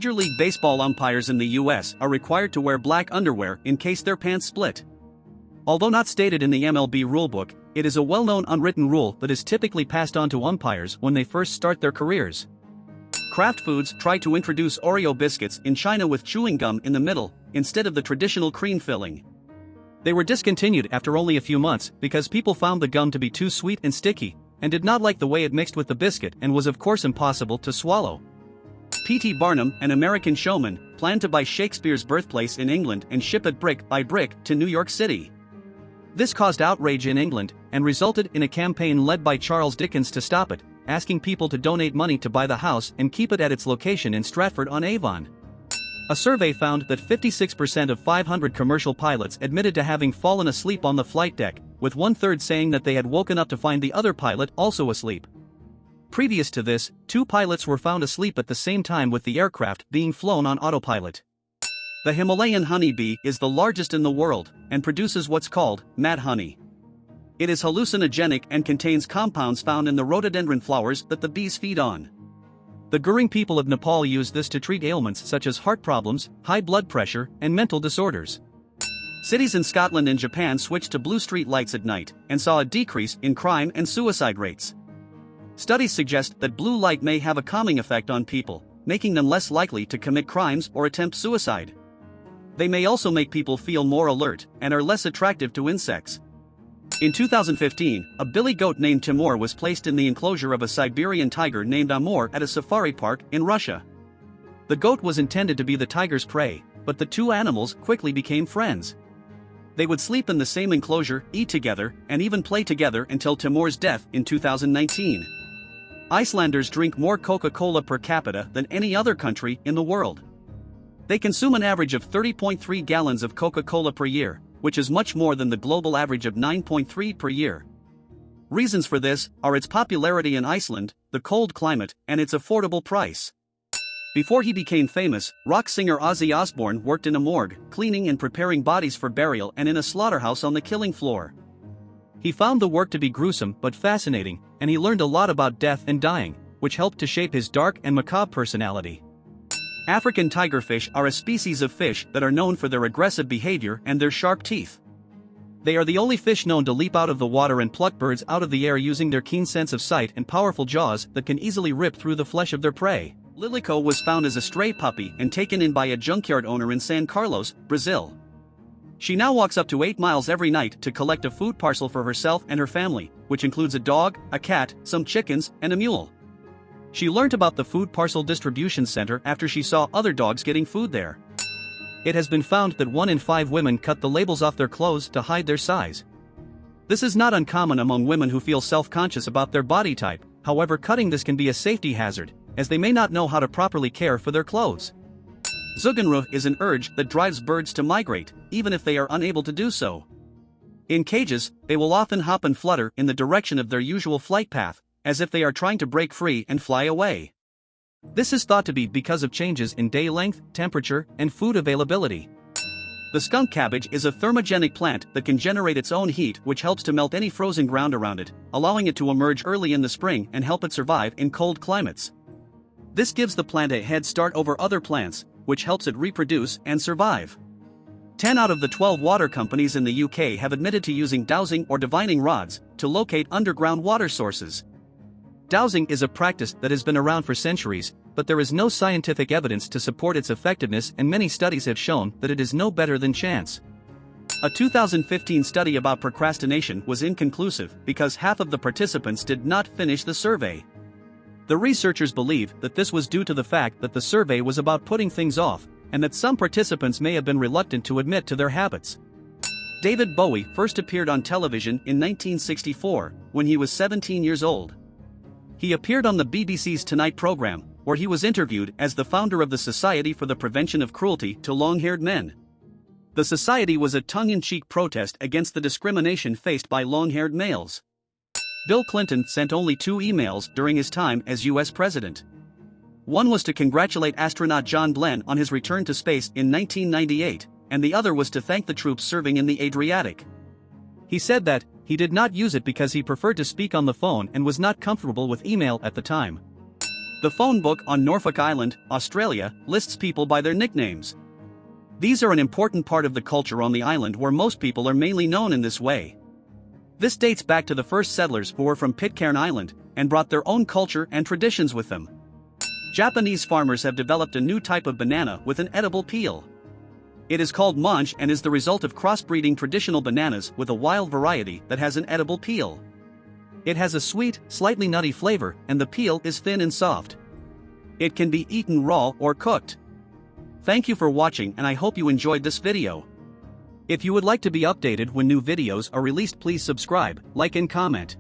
Major League Baseball umpires in the US are required to wear black underwear in case their pants split. Although not stated in the MLB rulebook, it is a well-known unwritten rule that is typically passed on to umpires when they first start their careers. Kraft Foods tried to introduce Oreo biscuits in China with chewing gum in the middle, instead of the traditional cream filling. They were discontinued after only a few months because people found the gum to be too sweet and sticky, and did not like the way it mixed with the biscuit and was of course impossible to swallow. P.T. Barnum, an American showman, planned to buy Shakespeare's birthplace in England and ship it brick by brick to New York City. This caused outrage in England, and resulted in a campaign led by Charles Dickens to stop it, asking people to donate money to buy the house and keep it at its location in Stratford-on-Avon. A survey found that 56% of 500 commercial pilots admitted to having fallen asleep on the flight deck, with 1/3 saying that they had woken up to find the other pilot also asleep. Previous to this, 2 pilots were found asleep at the same time with the aircraft being flown on autopilot. The Himalayan honeybee is the largest in the world, and produces what's called mad honey. It is hallucinogenic and contains compounds found in the rhododendron flowers that the bees feed on. The Gurung people of Nepal use this to treat ailments such as heart problems, high blood pressure, and mental disorders. Cities in Scotland and Japan switched to blue street lights at night, and saw a decrease in crime and suicide rates. Studies suggest that blue light may have a calming effect on people, making them less likely to commit crimes or attempt suicide. They may also make people feel more alert, and are less attractive to insects. In 2015, a billy goat named Timur was placed in the enclosure of a Siberian tiger named Amur at a safari park in Russia. The goat was intended to be the tiger's prey, but the two animals quickly became friends. They would sleep in the same enclosure, eat together, and even play together until Timur's death in 2019. Icelanders drink more Coca-Cola per capita than any other country in the world. They consume an average of 30.3 gallons of Coca-Cola per year, which is much more than the global average of 9.3 per year. Reasons for this are its popularity in Iceland, the cold climate, and its affordable price. Before he became famous, rock singer Ozzy Osborne worked in a morgue, cleaning and preparing bodies for burial, and in a slaughterhouse on the killing floor. He found the work to be gruesome but fascinating, and he learned a lot about death and dying, which helped to shape his dark and macabre personality. African tigerfish are a species of fish that are known for their aggressive behavior and their sharp teeth. They are the only fish known to leap out of the water and pluck birds out of the air using their keen sense of sight and powerful jaws that can easily rip through the flesh of their prey. Lilico was found as a stray puppy and taken in by a junkyard owner in San Carlos, Brazil. She now walks up to 8 miles every night to collect a food parcel for herself and her family, which includes a dog, a cat, some chickens, and a mule. She learned about the food parcel distribution center after she saw other dogs getting food there. It has been found that 1 in 5 women cut the labels off their clothes to hide their size. This is not uncommon among women who feel self-conscious about their body type, however cutting this can be a safety hazard, as they may not know how to properly care for their clothes. Zuganruh is an urge that drives birds to migrate, even if they are unable to do so. In cages, they will often hop and flutter in the direction of their usual flight path, as if they are trying to break free and fly away. This is thought to be because of changes in day length, temperature, and food availability. The skunk cabbage is a thermogenic plant that can generate its own heat, which helps to melt any frozen ground around it, allowing it to emerge early in the spring and help it survive in cold climates. This gives the plant a head start over other plants, which helps it reproduce and survive. 10 out of the 12 water companies in the UK have admitted to using dowsing or divining rods to locate underground water sources. Dowsing is a practice that has been around for centuries, but there is no scientific evidence to support its effectiveness, and many studies have shown that it is no better than chance. A 2015 study about procrastination was inconclusive because half of the participants did not finish the survey. The researchers believe that this was due to the fact that the survey was about putting things off, and that some participants may have been reluctant to admit to their habits. David Bowie first appeared on television in 1964, when he was 17 years old. He appeared on the BBC's Tonight program, where he was interviewed as the founder of the Society for the Prevention of Cruelty to Long-Haired Men. The society was a tongue-in-cheek protest against the discrimination faced by long-haired males. Bill Clinton sent only 2 emails during his time as U.S. president. One was to congratulate astronaut John Glenn on his return to space in 1998, and the other was to thank the troops serving in the Adriatic. He said that he did not use it because he preferred to speak on the phone and was not comfortable with email at the time. The phone book on Norfolk Island, Australia, lists people by their nicknames. These are an important part of the culture on the island where most people are mainly known in this way. This dates back to the first settlers who were from Pitcairn Island and brought their own culture and traditions with them. Japanese farmers have developed a new type of banana with an edible peel. It is called mange and is the result of crossbreeding traditional bananas with a wild variety that has an edible peel. It has a sweet, slightly nutty flavor and the peel is thin and soft. It can be eaten raw or cooked. Thank you for watching and I hope you enjoyed this video. If you would like to be updated when new videos are released, please subscribe, like and comment.